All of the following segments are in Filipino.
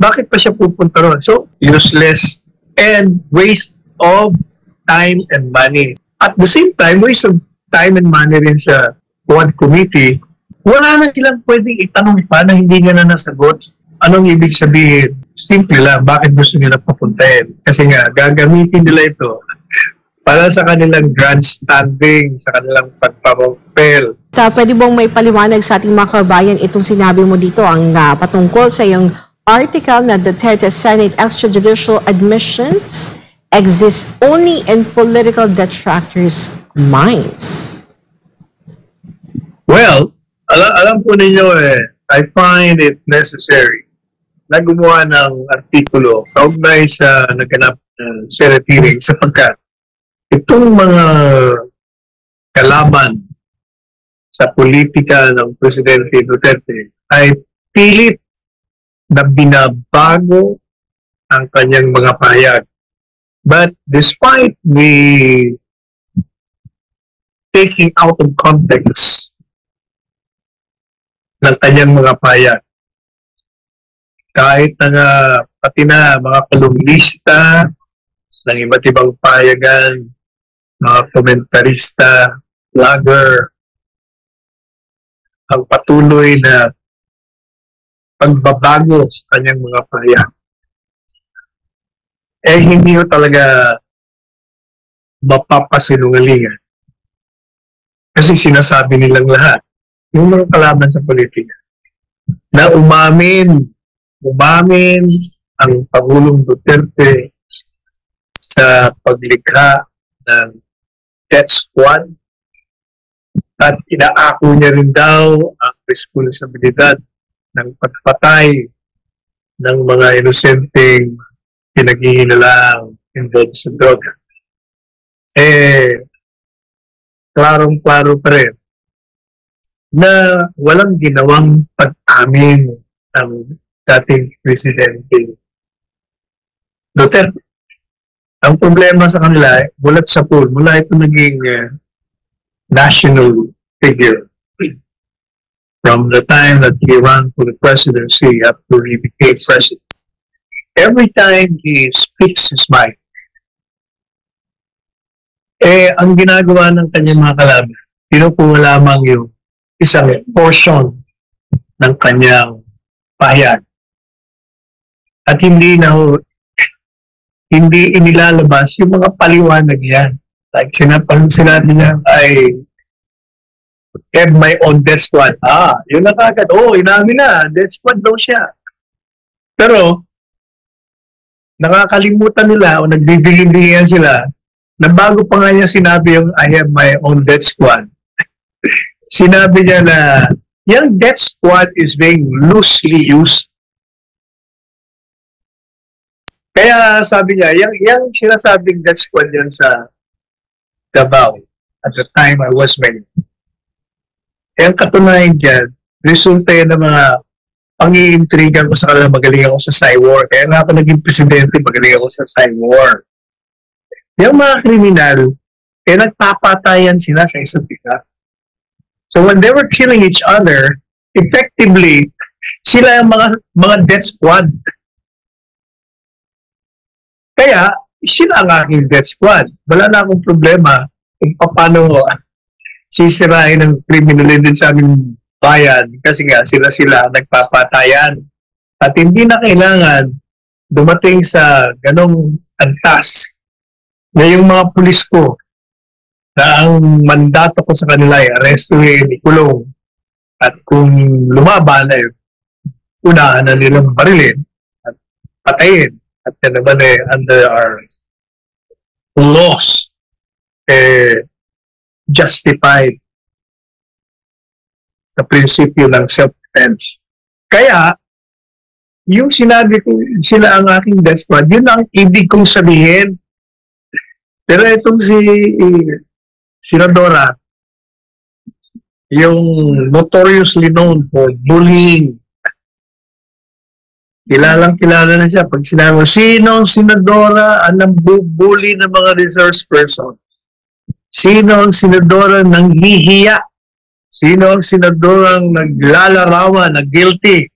Bakit pa siya pupunta ron? So, useless and waste of time and money. At the same time, waste of time and money rin sa Quad Committee. Wala na silang pwedeng itanong pa na hindi nila nasagot. Anong ibig sabihin? Simple lang, bakit gusto nila papuntahin? Kasi nga, gagamitin nila ito para sa kanilang grandstanding, sa kanilang pagpapampel. Pwede bang may paliwanag sa ating mga kabayan itong sinabi mo dito, ang patungkol sa yung article na Duterte Senate extrajudicial admissions exists only in political detractors' minds? Well, alam po ninyo I find it necessary na gumawa ng artikulo kaugnay sa naganap ng Senate hearing sapagkat itong mga kalaban sa politika ng Presidente Duterte ay pilit na binabago ang kanyang mga pahayag. But despite the taking out of context ng kanyang mga pahayag, kahit na pati na mga kolumnista ng iba't ibang pahayagan, mga komentarista, vlogger, ang patuloy na pagbabago sa kanyang mga pahayag. Hindi ko talaga mapapasinungalingan. Kasi sinasabi nilang lahat, yung mga kalaban sa politika, na umamin ang Pangulong Duterte sa paglikha ng death squad at inaako niya rin daw ang responsibilidad ng pagpatay ng mga inosenteng pinaghihinalang involved sa droga. Klarong-klaro pa rin na walang ginawang pag-amin ang dating Presidente Duterte. Ang problema sa kanila, bulat sa pool, mula ito naging national figure. From the time that he ran for the presidency after he became president. Every time he speaks his mind, ang ginagawa ng kanyang mga kalaban, kinukuha lamang yung isang portion ng kanyang pahayag. At hindi inilalabas yung mga paliwanag yan. Like sinabi niya ay have my own death squad. Yun na kagad. Inamin na. Death squad daw siya. Pero, nakakalimutan nila o nagbibigay-bigayan sila na bago pa nga niya sinabi yung I have my own death squad. Sinabi niya na yung death squad is being loosely used. Kaya sabi niya, yung sinasabing death squad yan sa Davao at the time I was mayor. Ang katunayan dyan, resulta yan ng mga pang-iintrigan ko sa kanila, magaling ako sa cyber. Kaya nga ako naging presidente, magaling ako sa cyber. Yung mga kriminal, nagpapatayan sila sa isa't isa. So when they were killing each other, effectively, sila yung mga death squad. Kaya, sila ang aking death squad. Wala na akong problema kung paano sisirain ng kriminalidad sa aming bayan kasi nga sila nagpapatayan. At hindi na kailangan dumating sa ganong antas na yung mga pulis ko na ang mandato ko sa kanila ay arestuhin, ikulong. At kung lumaban ay unahan na nilang barilin at patayin. At yan naman under our laws, justified sa prinsipyo ng self-defense. Kaya, yung sinabi ko, sila ang aking death squad, yun ang ibig kong sabihin. Pero itong si Senadora, yung notoriously known for bullying, kilala na siya. Pag sinabi, sino ang Senadora ang nambubuli ng mga resource persons? Sino ang Senadora nang hihiya? Sino ang Senadora ang naglalarawan na guilty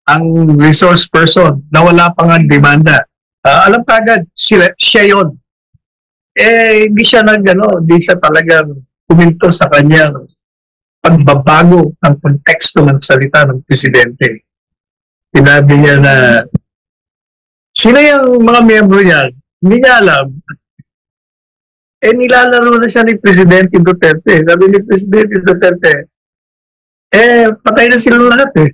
ang resource person na wala pang ang demanda. Alam kagad, siya yun. Hindi siya hindi siya talagang puminto sa kanyang pagbabago ng konteksto ng salita ng presidente. Sinabi niya na sino yung mga miyembro niya, hindi niya alam. Nilalaro na siya ni Presidente Duterte. Sabi ni Presidente Duterte, patay na sila lahat eh.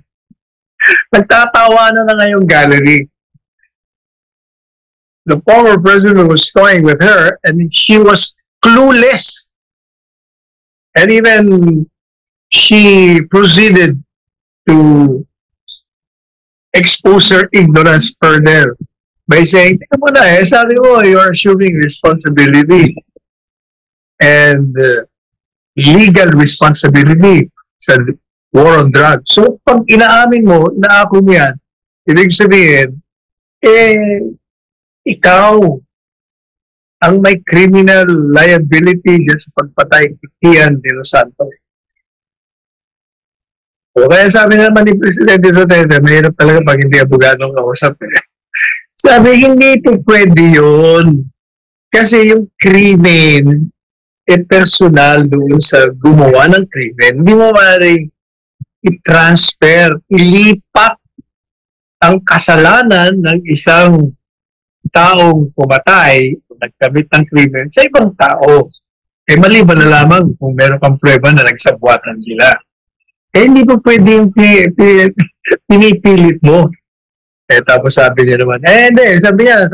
Nagtatawa na ngayong gallery. The former president was toying with her and she was clueless. And even she proceeded to expose her ignorance further by saying, tingnan mo na sabi mo, you're assuming responsibility and legal responsibility sa war on drugs. So, pag inaamin mo, inaako mo yan, ibig sabihin, ikaw ang may criminal liability dyan sa pagpatay kay Ian de los Santos. O kaya sabi naman ni Presidente Duterte, mahirap talaga pag hindi abogadong kausap. Sabi, hindi ito pwede yun. Kasi yung krimen, personal doon sa gumawa ng krimen. Hindi mo maaaring i-transfer, ilipat ang kasalanan ng isang taong pumatay o nagkamit ng krimen sa ibang tao. Maliban na lamang kung meron kang prueba na nagsabuatan sila. Hindi po pwede yung pinipilit mo. Tapos sabi niya naman, hindi, sabi niya,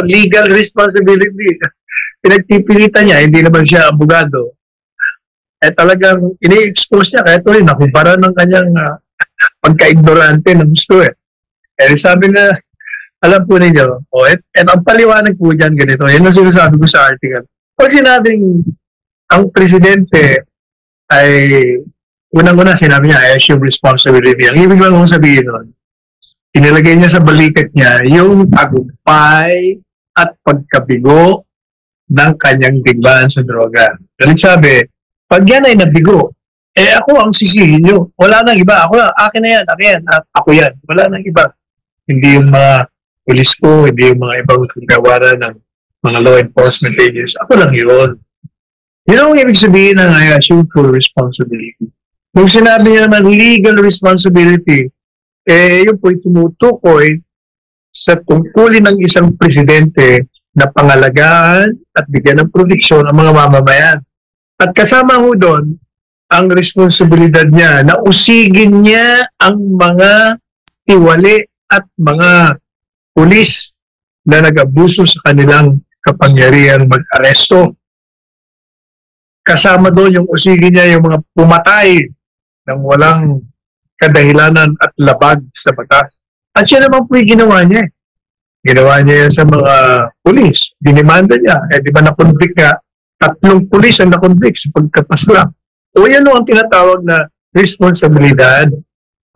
legal responsibility. Pinagpipilitan niya, hindi naman siya abogado. Talagang ini-expose niya, kaya ito rin, nakumpara ng kanyang pagka-ignorante na gusto sabi na, alam po ninyo, ang paliwanag po dyan ganito, yan ang sinasabi ko sa article. Pag sinabing ang presidente ay, unang-una sinabi niya, I assume responsibility. Ang ibig lang kong sabihin nun, inilagay niya sa balikat niya yung tagumpay at pagkabigo ng kanyang digmaan sa droga. Galit sabi, pag yan ay nabigo, ako ang sisihin nyo. Wala nang iba. Akin na yan, ako yan. Wala nang iba. Hindi yung mga pulis ko, hindi yung mga ibang gawaran ng mga law enforcement agents. Ako lang yun. Yun ang ibig sabihin ng I assume full responsibility. Kung sinabi niya naman legal responsibility, yun po'y tumutukoy sa tungkulin ng isang presidente na pangalagaan at bigyan ng proteksyon ang mga mamamayan. At kasama ho doon, ang responsibilidad niya na usigin niya ang mga tiwali at mga pulis na nag-abuso sa kanilang kapangyarihang mag-aresto. Kasama doon yung usigin niya yung mga pumatay ng walang kadahilanan at labag sa batas. At siya naman po yung ginawa niya. Ginawa niya yan sa mga pulis. Dinimanda niya. Di ba na-convict nga? 3 pulis ang na-convict sa pagkapaslang. O yan ang tinatawag na responsibilidad.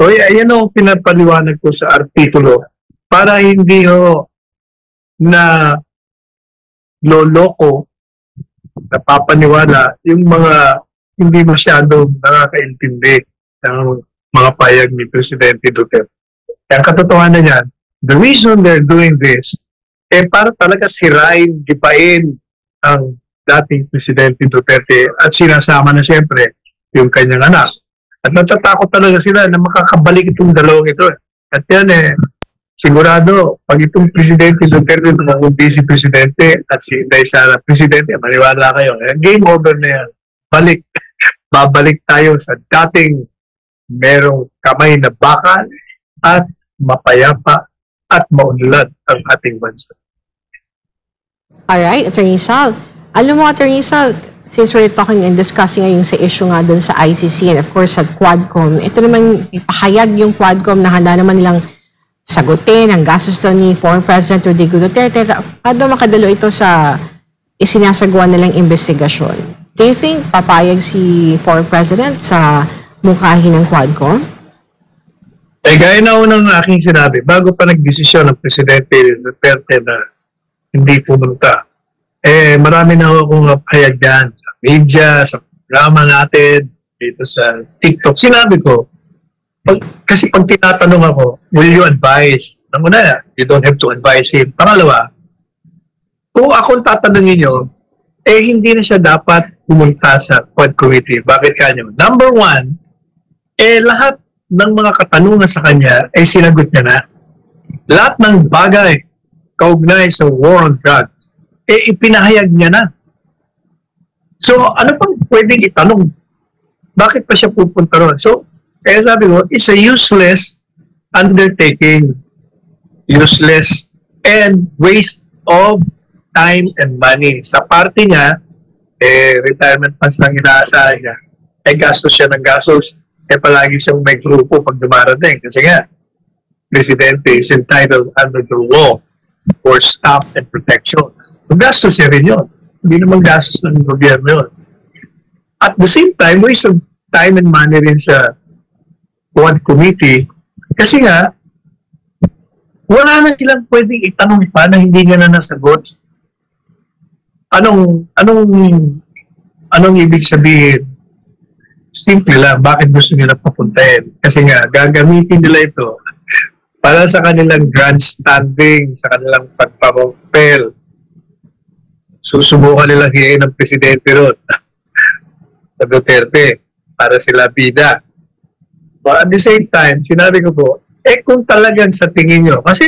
O yan ang pinapaliwanag ko sa artikulo para hindi na loloko, napapaniwala yung mga hindi masyadong nakakaintindi ng mga payag ni Presidente Duterte. Ang katotohanan niyan, the reason they're doing this, para talaga sirain, gipain ang dating Presidente Duterte at sinasama na siyempre yung kanyang anak. At natatakot talaga sila na makakabalik itong dalawang ito. At yan sigurado, pag itong Presidente Duterte tumangong Vice Presidente at si Inday Sara Presidente, maniwala kayo, game over na yan. Babalik tayo sa dating merong kamay na bakal at mapayapa at maunlad ang ating bansa. Alright, Attorney Sal. Alam mo, Attorney Sal, since we're talking and discussing ngayon sa issue nga doon sa ICC and of course sa Quadcom, ito naman, ipahayag yung Quadcom na handa naman nilang sagutin ang gastos ni former President Rodrigo Duterte para makadalo ito sa isinasagawa nilang investigasyon. Do you think papayag si former President sa mungkahin ng Quadcom? Gaya na unang aking sinabi, bago pa nagdesisyon ng Presidente Duterte na hindi pumunta, marami na akong pahayag dyan sa media, sa programa natin, dito sa TikTok. Sinabi ko, Kasi pag tinatanong ako, will you advise? Ang una, you don't have to advise him. Pangalawa, kung akong tatanungin nyo, hindi na siya dapat pumunta sa Quad Committee. Bakit kanyo? Number one, lahat ng mga katanungan sa kanya ay sinagot niya na. Lahat ng bagay kaugnay sa war on drugs, ipinahayag niya na. So, ano pang pwedeng itanong? Bakit pa siya pupunta ron? So, kaya sabi ko, it's a useless undertaking. Useless and waste of time and money. Sa parte niya, retirement funds lang inaasahan niya. Gastos siya ng gastos. Palagi siyang may grupo pag dumarating. Kasi nga, Presidente is entitled under the law for staff and protection. Gastos siya rin yun. Hindi naman gastos ng gobyerno yun. At the same time, waste of time and money rin sa Quad Committee. Kasi nga, wala na silang pwedeng itanong pa na hindi niya na nasagot. Anong ibig sabihin? Simple lang, bakit gusto nila papuntahin? Kasi nga, gagamitin nila ito para sa kanilang grandstanding, sa kanilang pagpapapel. Susubukan nilang hiyain ng presidente ron sa Duterte para sila bida. But at the same time, sinabi ko po, kung talagang sa tingin nyo, kasi,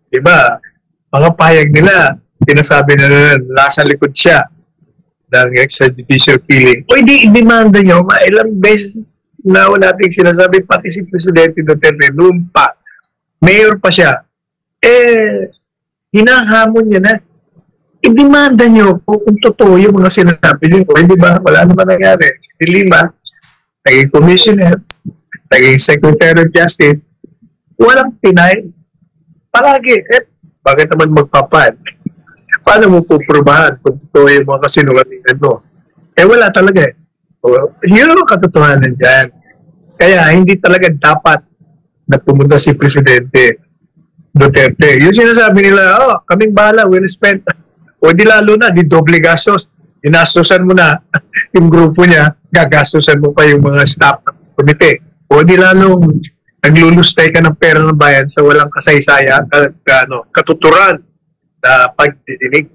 di ba, mga payag nila, sinasabi na nasa likod siya ng extrajudicial killing. O hindi, i-demanda nyo, ilang beses na natin sinasabi, pati si Presidente Duterte, noon pa, mayor pa siya, hinahamon niya na. I-demanda nyo kung totoo yung mga sinasabi nyo. Hindi ba? Wala naman nangyari. Si Lima, naging commissioner, naging Secretary of Justice, walang pinay. Palagi, bakit naman magpapad? Paano mo puprobahan kung totoo yung mga kasinungalingan mo? Wala talaga eh. Yun ang katotohanan dyan. Kaya hindi talaga dapat na pumunta si Presidente Duterte. Yung sinasabi nila, kaming bahala, we'll spend. O di lalo na, di doble gastos. Ginastosan mo na yung grupo niya, gagastosan mo pa yung mga staff ng komite. O di lalong naglulustay ka ng pera ng bayan sa walang kasaysaya, katuturan na pagdidinig.